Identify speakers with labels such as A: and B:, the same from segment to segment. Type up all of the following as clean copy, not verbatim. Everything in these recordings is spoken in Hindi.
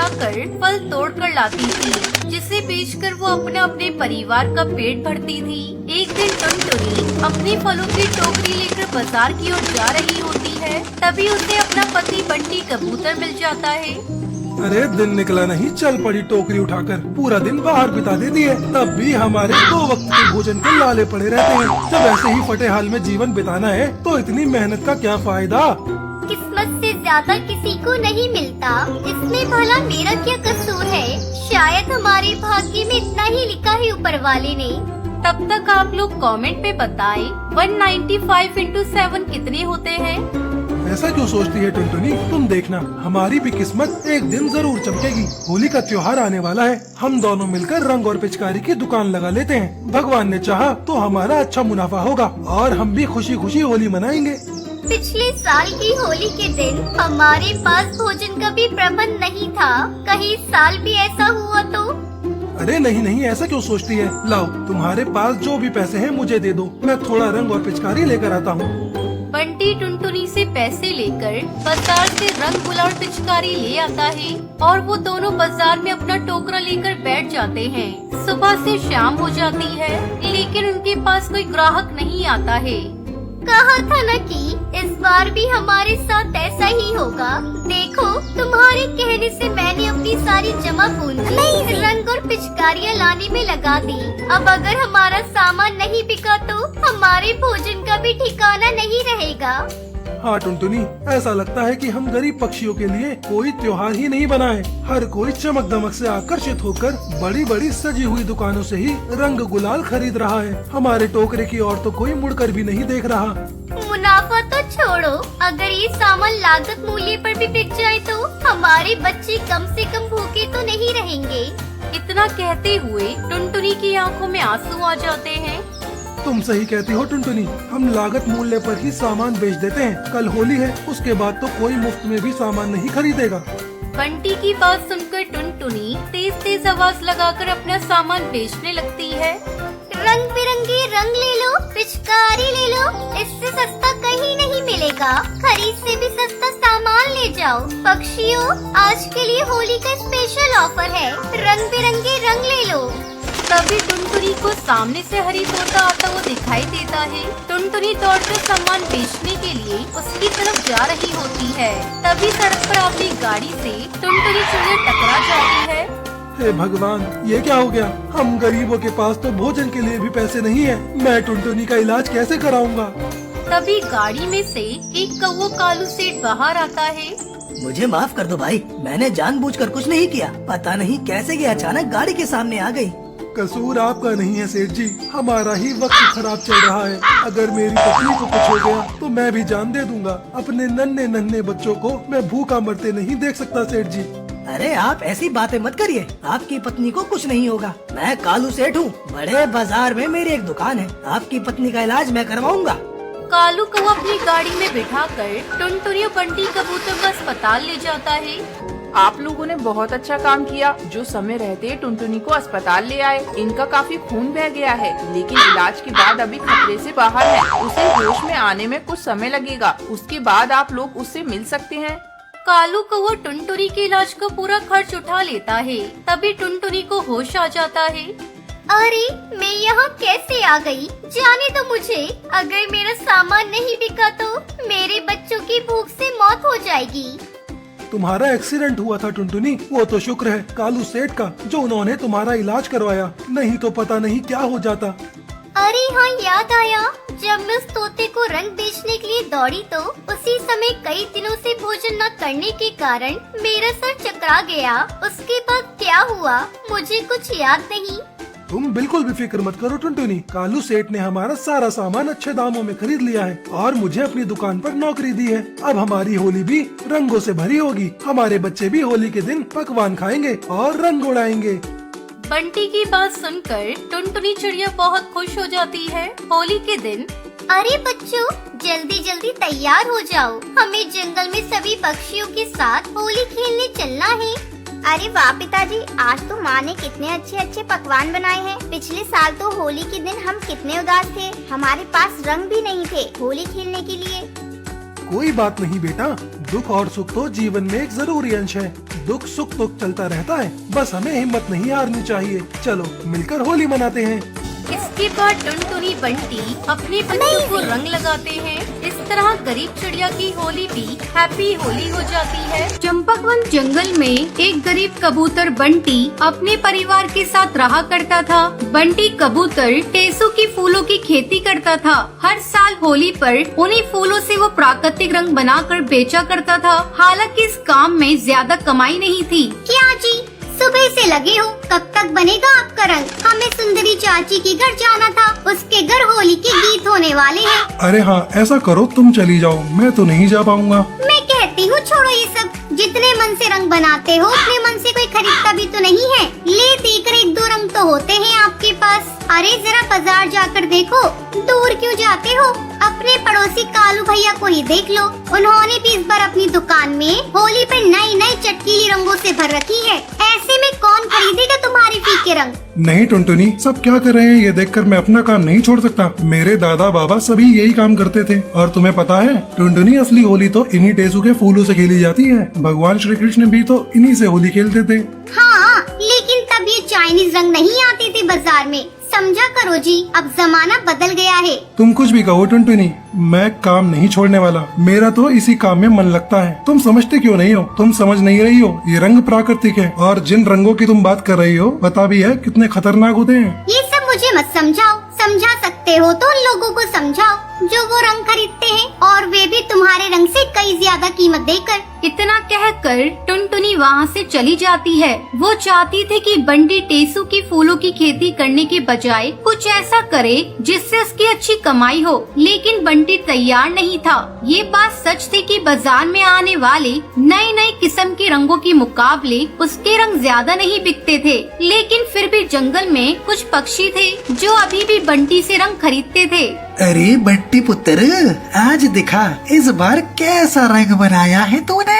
A: जाकर फल तोड़ कर लाती थी, जिसे बेचकर वो अपने परिवार का पेट भरती थी। एक दिन टुनटुनी अपने फलों की टोकरी लेकर बाजार की ओर जा रही होती है, तभी उसे अपना पति बंटी कबूतर मिल जाता है।
B: अरे दिन निकला नहीं, चल पड़ी टोकरी उठाकर, पूरा दिन बाहर बिता देती है, तब भी हमारे 2 वक्त के भोजन के लाले पड़े रहते हैं। जब ऐसे ही फटे हाल में जीवन बिताना है तो इतनी मेहनत का क्या फायदा।
C: किस्मत से ज्यादा किसी को नहीं मिलता, इसमें भला मेरा क्या कसूर है। शायद हमारे भाग्य में इतना ही लिखा है ऊपर वाले ने।
A: तब तक आप लोग कमेंट पे बताएं 195 into 7 कितने होते हैं।
B: ऐसा क्यों सोचती है टुनटुनी, तुम देखना हमारी भी किस्मत एक दिन जरूर चमकेगी। होली का त्योहार आने वाला है, हम दोनों मिलकर रंग और पिचकारी की दुकान लगा लेते हैं। भगवान ने चाहा तो हमारा अच्छा मुनाफा होगा और हम भी खुशी खुशी होली मनाएंगे।
C: पिछले साल की होली के दिन हमारे पास भोजन का भी प्रबंध नहीं था, कहीं इस साल भी ऐसा हुआ तो।
B: अरे नहीं नहीं, ऐसा क्यों सोचती है। लाओ, तुम्हारे पास जो भी पैसे हैं मुझे दे दो, मैं थोड़ा रंग और पिचकारी लेकर आता हूँ।
A: बंटी टुनटुनी से पैसे लेकर बाजार से रंग गुलाल पिचकारी ले आता है और वो दोनों बाजार में अपना टोकरा लेकर बैठ जाते हैं। सुबह से शाम हो जाती है, लेकिन उनके पास कोई ग्राहक नहीं आता है।
C: कहा था न कि इस बार भी हमारे साथ ऐसा ही होगा। देखो, तुम्हारे कहने से मैंने अपनी सारी जमा पूंजी रंग और पिचकारियाँ लाने में लगा दी। अब अगर हमारा सामान नहीं बिका तो हमारे भोजन का भी ठिकाना नहीं रहेगा।
B: हाँ टुनटुनी, ऐसा लगता है कि हम गरीब पक्षियों के लिए कोई त्योहार ही नहीं बनाए। हर कोई चमक दमक से आकर्षित होकर बड़ी बड़ी सजी हुई दुकानों से ही रंग गुलाल खरीद रहा है। हमारे टोकरे की ओर तो कोई मुड़कर भी नहीं देख रहा।
C: मुनाफा तो छोड़ो, अगर ये सामान लागत मूल्य पर भी बिक जाए तो हमारे बच्चे कम से कम भूखे तो नहीं रहेंगे।
A: इतना कहते हुए टुनटुनी की आंखों में आंसू आ जाते हैं।
B: तुम सही कहती हो टुनटुनी, हम लागत मूल्य पर ही सामान बेच देते हैं। कल होली है, उसके बाद तो कोई मुफ्त में भी सामान नहीं खरीदेगा।
A: बंटी की बात सुनकर टुनटुनी तेज तेज आवाज लगाकर अपना सामान बेचने लगती है।
C: रंग बिरंगे रंग ले लो, पिचकारी ले लो, इससे सस्ता कहीं नहीं मिलेगा। खरीद से भी सस्ता सामान ले जाओ। पक्षियों, आज के लिए होली का स्पेशल ऑफर है, रंग बिरंगे रंग ले लो।
A: तभी टुनटुनी को सामने से हरी तोता आता हुआ दिखाई देता है। टुनटुनी दौड़कर सामान बेचने के लिए उसकी तरफ जा रही होती है। तभी सड़क पर अपनी गाड़ी से टुनटुनी चिड़िया टकरा जाती है।
B: हे भगवान, ये क्या हो गया। हम गरीबों के पास तो भोजन के लिए भी पैसे नहीं है। मैं टुनटुनी का इलाज कैसे कराऊंगा।
A: तभी गाड़ी में से एक कौवा कालू सेठ बाहर आता है।
D: मुझे माफ कर दो भाई, मैंने जानबूझकर कुछ नहीं किया। पता नहीं कैसे ये अचानक गाड़ी के सामने आ गई।
B: कसूर आपका नहीं है सेठ जी, हमारा ही वक्त खराब चल रहा है। अगर मेरी पत्नी को कुछ हो गया तो मैं भी जान दे दूंगा। अपने नन्हे नन्हे बच्चों को मैं भूखा मरते नहीं देख सकता सेठ जी।
D: अरे आप ऐसी बातें मत करिए, आपकी पत्नी को कुछ नहीं होगा। मैं कालू सेठ हूँ, बड़े बाजार में मेरी एक दुकान है, आपकी पत्नी का इलाज मैं करवाऊंगा।
A: कालू कौवा अपनी गाड़ी में बिठाकर टुनटुनी और बंटी कबूतर को अस्पताल ले जाता है।
E: आप लोगों ने बहुत अच्छा काम किया, जो समय रहते टुनटुनी को अस्पताल ले आए। इनका काफी खून बह गया है, लेकिन इलाज के बाद अभी खतरे से बाहर है। उसे होश में आने में कुछ समय लगेगा, उसके बाद आप लोग उससे मिल सकते हैं।
A: कालू कौवा टुनटुनी के इलाज का पूरा खर्च उठा लेता है। तभी टुनटुनी को होश आ जाता है।
C: अरे, मैं यहाँ कैसे आ गई? जाने दो मुझे। अगर मेरा सामान नहीं बिका तो मेरे बच्चों की भूख से मौत हो जाएगी।
B: तुम्हारा एक्सीडेंट हुआ था टुनटुनी, वो तो शुक्र है कालू सेठ का जो उन्होंने तुम्हारा इलाज करवाया, नहीं तो पता नहीं क्या हो जाता।
C: अरे हाँ, याद आया, जब मैं उस तोते को रंग बेचने के लिए दौड़ी तो उसी समय कई दिनों से भोजन न करने के कारण मेरा सर चकरा गया। उसके बाद क्या हुआ मुझे कुछ याद नहीं।
B: तुम बिल्कुल भी फिक्र मत करो टुनटुनी, कालू सेठ ने हमारा सारा सामान अच्छे दामों में खरीद लिया है और मुझे अपनी दुकान पर नौकरी दी है। अब हमारी होली भी रंगों से भरी होगी। हमारे बच्चे भी होली के दिन पकवान खाएंगे और रंग उड़ाएंगे।
A: बंटी की बात सुनकर टुनटुनी चिड़िया बहुत खुश हो जाती है। होली के दिन
C: अरे बच्चों, जल्दी जल्दी तैयार हो जाओ, हमें जंगल में सभी पक्षियों के साथ होली खेलने चलना है।
F: अरे वाह पिताजी, आज तो माँ ने कितने अच्छे अच्छे पकवान बनाए हैं। पिछले साल तो होली के दिन हम कितने उदास थे, हमारे पास रंग भी नहीं थे होली खेलने के लिए।
B: कोई बात नहीं बेटा, दुख और सुख तो जीवन में एक जरूरी अंश है। दुख सुख तो चलता रहता है, बस हमें हिम्मत नहीं हारनी चाहिए। चलो मिलकर होली मनाते हैं।
A: इसके बाद टुनटुनी बंटी अपने बच्चों को रंग लगाते हैं। इस तरह गरीब चिड़िया की होली भी हैप्पी होली हो जाती है। चंपकवन जंगल में एक गरीब कबूतर बंटी अपने परिवार के साथ रहा करता था। बंटी कबूतर टेसू की फूलों की खेती करता था। हर साल होली पर उन्हीं फूलों से वो प्राकृतिक रंग बनाकर बेचा करता था। हालांकि इस काम में ज्यादा कमाई नहीं थी।
C: क्या जी, सुबह से लगे हो, कब तक बनेगा आपका रंग? हमें सुंदरी चाची के घर जाना था, उसके घर होली के गीत होने वाले हैं।
B: अरे हाँ, ऐसा करो तुम चली जाओ, मैं तो नहीं जा पाऊंगा।
C: मैं कहती हूँ छोड़ो ये सब, जितने मन से रंग बनाते हो उतने मन से कोई खरीदता भी तो नहीं है। ले देकर एक दो रंग तो होते हैं आपके पास। अरे जरा बाजार जाकर देखो, दूर क्यों जाते हो? अपने पड़ोसी कालू भैया को ही देख लो, उन्होंने भी इस बार अपनी दुकान में होली पे नई नई चटकीली रंगों से भर रखी है। ऐसे में कौन खरीदेगा तुम्हारे फीके रंग?
B: नहीं टुनटुनी, सब क्या कर रहे हैं ये देखकर मैं अपना काम नहीं छोड़ सकता। मेरे दादा बाबा सभी यही काम करते थे। और तुम्हें पता है टुनटुनी, असली होली तो इन्हीं टेसू के फूलों से खेली जाती है। भगवान श्री कृष्ण भी तो इन्हीं से होली खेलते थे।
C: हाँ, लेकिन तब ये चाइनीज रंग नहीं आते थे बाजार में। समझा करो जी, अब जमाना बदल गया है।
B: तुम कुछ भी कहो टुनटुनी, मैं काम नहीं छोड़ने वाला। मेरा तो इसी काम में मन लगता है। तुम समझते क्यों नहीं हो? तुम समझ नहीं रही हो, ये रंग प्राकृतिक है और जिन रंगों की तुम बात कर रही हो पता भी है कितने खतरनाक होते हैं।
C: ये सब मुझे मत समझाओ। समझा सकते हो तो उन लोगों को समझाओ जो वो रंग खरीदते हैं, और वे भी तुम्हारे रंग से कई ज्यादा कीमत देकर।
A: इतना कहकर टुनटुनी वहाँ से चली जाती है। वो चाहती थी कि बंटी टेसू की फूलों की खेती करने के बजाय कुछ ऐसा करे जिससे उसकी अच्छी कमाई हो, लेकिन बंटी तैयार नहीं था। ये बात सच थी कि बाजार में आने वाले नए नए किस्म के रंगों के मुकाबले उसके रंग ज्यादा नहीं बिकते थे। लेकिन फिर भी जंगल में कुछ पक्षी थे जो अभी भी बंटी से रंग खरीदते थे।
G: अरे बंटी पुत्र, आज दिखा इस बार कैसा रंग बनाया है तूने।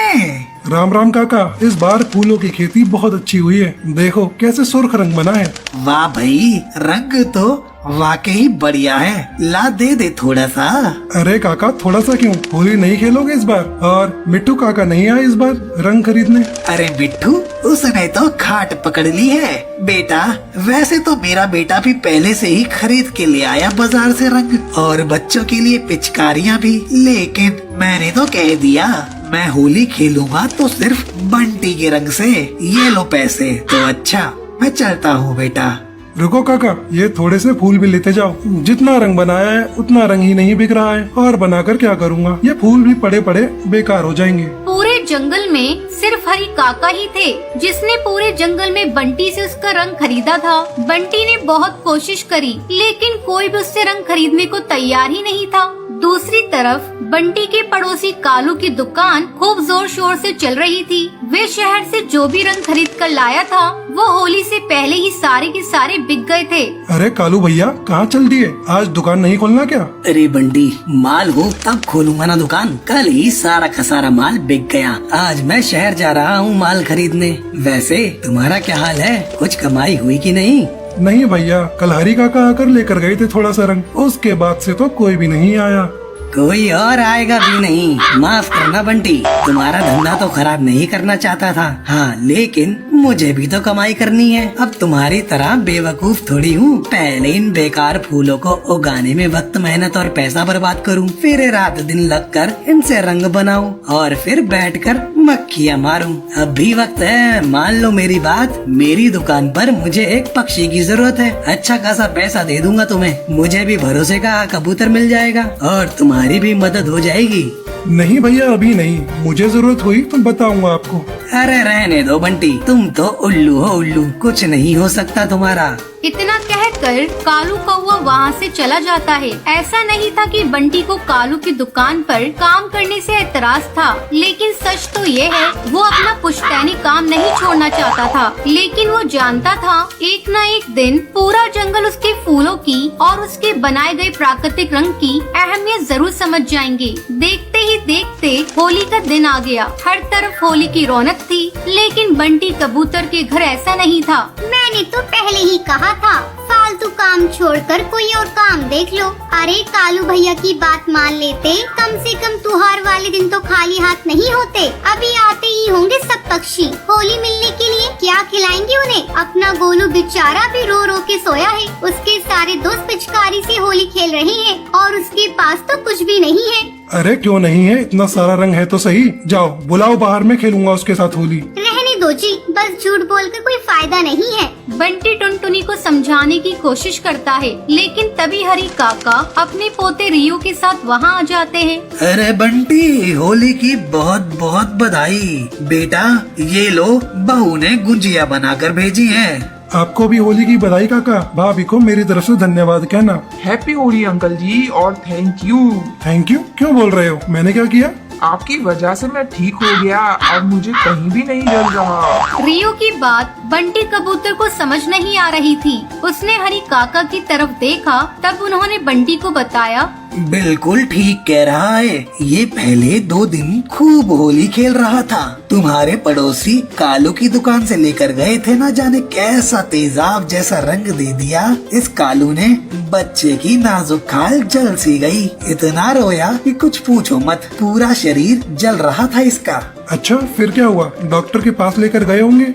B: राम राम काका, इस बार फूलों की खेती बहुत अच्छी हुई है। देखो कैसे सुर्ख रंग बना है।
G: वाह भाई, रंग तो वाकई बढ़िया है। ला दे थोड़ा सा।
B: अरे काका, थोड़ा सा क्यों? होली नहीं खेलोगे इस बार? और मिट्टू काका नहीं आए इस बार रंग खरीदने?
G: अरे बिट्टू, उसने तो खाट पकड़ ली है। बेटा, वैसे तो मेरा बेटा भी पहले से ही खरीद के ले आया बाजार से रंग, और बच्चों के लिए पिचकारियाँ भी। लेकिन मैंने तो कह दिया मैं होली खेलूंगा तो सिर्फ बंटी के रंग से। ये लो पैसे। तो अच्छा, मैं चलता हूँ बेटा।
B: रुको काका, ये थोड़े से फूल भी लेते जाओ। जितना रंग बनाया है उतना रंग ही नहीं बिक रहा है, और बनाकर क्या करूँगा? ये फूल भी पड़े पड़े बेकार हो जाएंगे।
A: पूरे जंगल में सिर्फ हरी काका ही थे जिसने पूरे जंगल में बंटी से उसका रंग खरीदा था। बंटी ने बहुत कोशिश करी, लेकिन कोई भी उससे रंग खरीदने को तैयार ही नहीं था। दूसरी तरफ बंटी के पड़ोसी कालू की दुकान खूब जोर शोर से चल रही थी। वे शहर से जो भी रंग खरीद कर लाया था वो होली से पहले ही सारे के सारे बिक गए थे।
B: अरे कालू भैया, कहाँ चल दिए? आज दुकान नहीं खोलना क्या?
D: अरे बंटी, माल हो तब खोलूंगा ना दुकान। कल ही सारा का सारा माल बिक गया। आज मैं शहर जा रहा हूँ माल खरीदने। वैसे तुम्हारा क्या हाल है? कुछ कमाई हुई कि नहीं?
B: नहीं भैया, कल हरी काका आकर लेकर गए थे थोड़ा सा रंग, उसके बाद से तो कोई भी नहीं आया।
D: कोई और आएगा भी नहीं। माफ करना बंटी, तुम्हारा धंधा तो खराब नहीं करना चाहता था। हाँ, लेकिन मुझे भी तो कमाई करनी है। अब तुम्हारी तरह बेवकूफ थोड़ी हूँ। पहले इन बेकार फूलों को उगाने में वक्त, मेहनत और पैसा बर्बाद करूँ, फिर रात दिन लगकर इनसे रंग बनाऊं, और फिर बैठकर मक्खियाँ मारूं। अब भी वक्त है, मान लो मेरी बात। मेरी दुकान पर मुझे एक पक्षी की जरूरत है। अच्छा खासा पैसा दे दूंगा तुम्हें। मुझे भी भरोसे का कबूतर मिल जाएगा और तुम्हारी भी मदद हो जाएगी।
B: नहीं भैया, अभी नहीं। मुझे जरूरत हुई तो बताऊंगा आपको।
D: अरे रहने दो बंटी, तुम तो उल्लू हो उल्लू, कुछ नहीं हो सकता तुम्हारा।
A: इतना कहकर कालू कौवा वहाँ से चला जाता है। ऐसा नहीं था कि बंटी को कालू की दुकान पर काम करने से एतराज था, लेकिन सच तो ये है वो अपना पुश्तैनी काम नहीं छोड़ना चाहता था। लेकिन वो जानता था एक न एक दिन पूरा जंगल उसके फूलों की और उसके बनाए गए प्राकृतिक रंग की अहमियत जरूर समझ जाएंगे। देखते ही देखते होली का दिन आ गया। हर तरफ होली की रौनक थी, लेकिन बंटी कबूतर के घर ऐसा नहीं था।
C: मैंने तो पहले ही कहा था, फालतू काम छोड़कर कोई और काम देख लो। अरे कालू भैया की बात मान लेते, कम से कम त्योहार वाले दिन तो खाली हाथ नहीं होते। अभी आते ही होंगे सब पक्षी होली मिलने के लिए। क्या खिलाएंगे उन्हें? अपना गोलू बेचारा भी रो रो के सोया है। उसके सारे दोस्त पिचकारी से होली खेल रहे हैं और उसके पास तो कुछ भी नहीं है।
B: अरे क्यों नहीं है, इतना सारा रंग है तो सही। जाओ बुलाओ बाहर, में खेलूंगा उसके साथ होली।
C: रहने दो जी, बस झूठ बोलकर कोई फायदा नहीं है।
A: बंटी टुनटुनी को समझाने की कोशिश करता है, लेकिन तभी हरी काका अपने पोते रियो के साथ वहाँ आ जाते हैं।
G: अरे बंटी, होली की बहुत बहुत बधाई। बेटा ये लो, बहू ने गुजिया बनाकर भेजी है।
B: आपको भी होली की बधाई काका। भाभी को मेरी तरफ से धन्यवाद कहना।
H: हैप्पी होली अंकल जी, और थैंक यू।
B: थैंक यू क्यों बोल रहे हो? मैंने क्या किया?
H: आपकी वजह से मैं ठीक हो गया, अब मुझे कहीं भी नहीं जल रहा।
A: रियो की बात बंटी कबूतर को समझ नहीं आ रही थी। उसने हरी काका की तरफ देखा, तब उन्होंने बंटी को बताया।
G: बिल्कुल ठीक कह रहा है। ये पहले 2 दिन खूब होली खेल रहा था। तुम्हारे पड़ोसी कालू की दुकान से लेकर गए थे, ना जाने कैसा तेजाब जैसा रंग दे दिया। इस कालू ने बच्चे की नाजुक खाल जल सी गई। इतना रोया कि कुछ पूछो मत, पूरा शरीर जल रहा था इसका।
B: अच्छा फिर क्या हुआ? डॉक्टर के पास लेकर गए होंगे।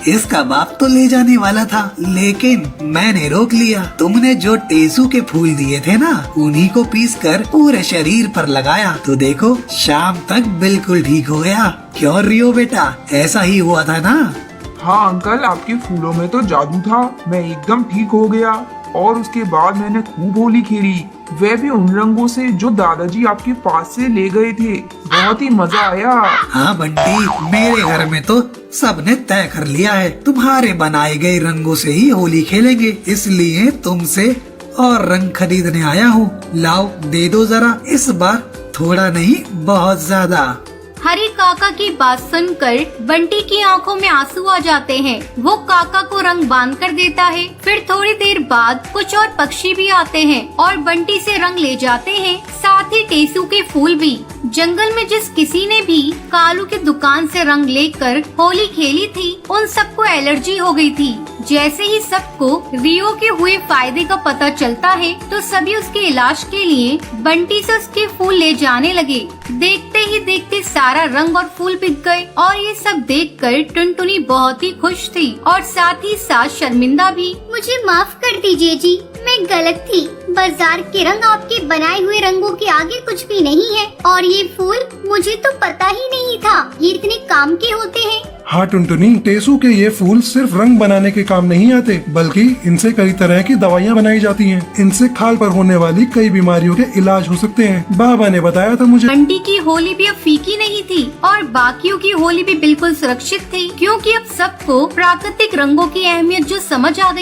G: इसका बाप तो ले जाने वाला था, लेकिन मैंने रोक लिया। तुमने जो टेसू के फूल दिए थे ना, उन्हीं को पीसकर पूरे शरीर पर लगाया तो देखो शाम तक बिल्कुल ठीक हो गया। क्यों रियो बेटा, ऐसा ही हुआ था ना?
H: हाँ अंकल, आपके फूलों में तो जादू था। मैं एकदम ठीक हो गया और उसके बाद मैंने खूब होली खेली, वह भी उन रंगों से जो दादाजी आपके पास से ले गए थे। बहुत ही मजा आया।
G: हाँ बंटी, मेरे घर में तो सबने तय कर लिया है, तुम्हारे बनाए गए रंगों से ही होली खेलेंगे। इसलिए तुमसे और रंग खरीदने आया हूँ। लाओ दे दो जरा, इस बार थोड़ा नहीं बहुत ज्यादा।
A: हरी काका की बात सुनकर बंटी की आंखों में आंसू आ जाते हैं। वो काका को रंग बांध कर देता है। फिर थोड़ी देर बाद कुछ और पक्षी भी आते हैं और बंटी से रंग ले जाते हैं, साथ ही टेसू के फूल भी। जंगल में जिस किसी ने भी कालू की दुकान से रंग लेकर होली खेली थी, उन सबको एलर्जी हो गई थी। जैसे ही सबको रियो के हुए फायदे का पता चलता है, तो सभी उसके इलाज के लिए बंटी से उसके फूल ले जाने लगे। देखते ही देखते सारा रंग और फूल बिक गए और ये सब देखकर टुनटुनी बहुत ही खुश थी और साथ ही साथ शर्मिंदा भी।
C: मुझे माफ कर दीजिए जी, मैं गलत थी। बाजार के रंग आपके बनाए हुए रंगों के आगे कुछ भी नहीं है। और ये फूल मुझे तो पता ही नहीं था ये इतने काम के होते हैं।
B: हाँ टुनटुनी, टेसू के ये फूल सिर्फ रंग बनाने के काम नहीं आते, बल्कि इनसे कई तरह की दवाइयाँ बनाई जाती हैं। इनसे खाल पर होने वाली कई बीमारियों के इलाज हो सकते हैं। बाबा ने बताया था मुझे।
A: बंटी की होली भी अब फीकी नहीं थी और बाकियों की होली भी बिल्कुल सुरक्षित थी, क्योंकि अब सबको प्राकृतिक रंगों की अहमियत जो समझ आ गई।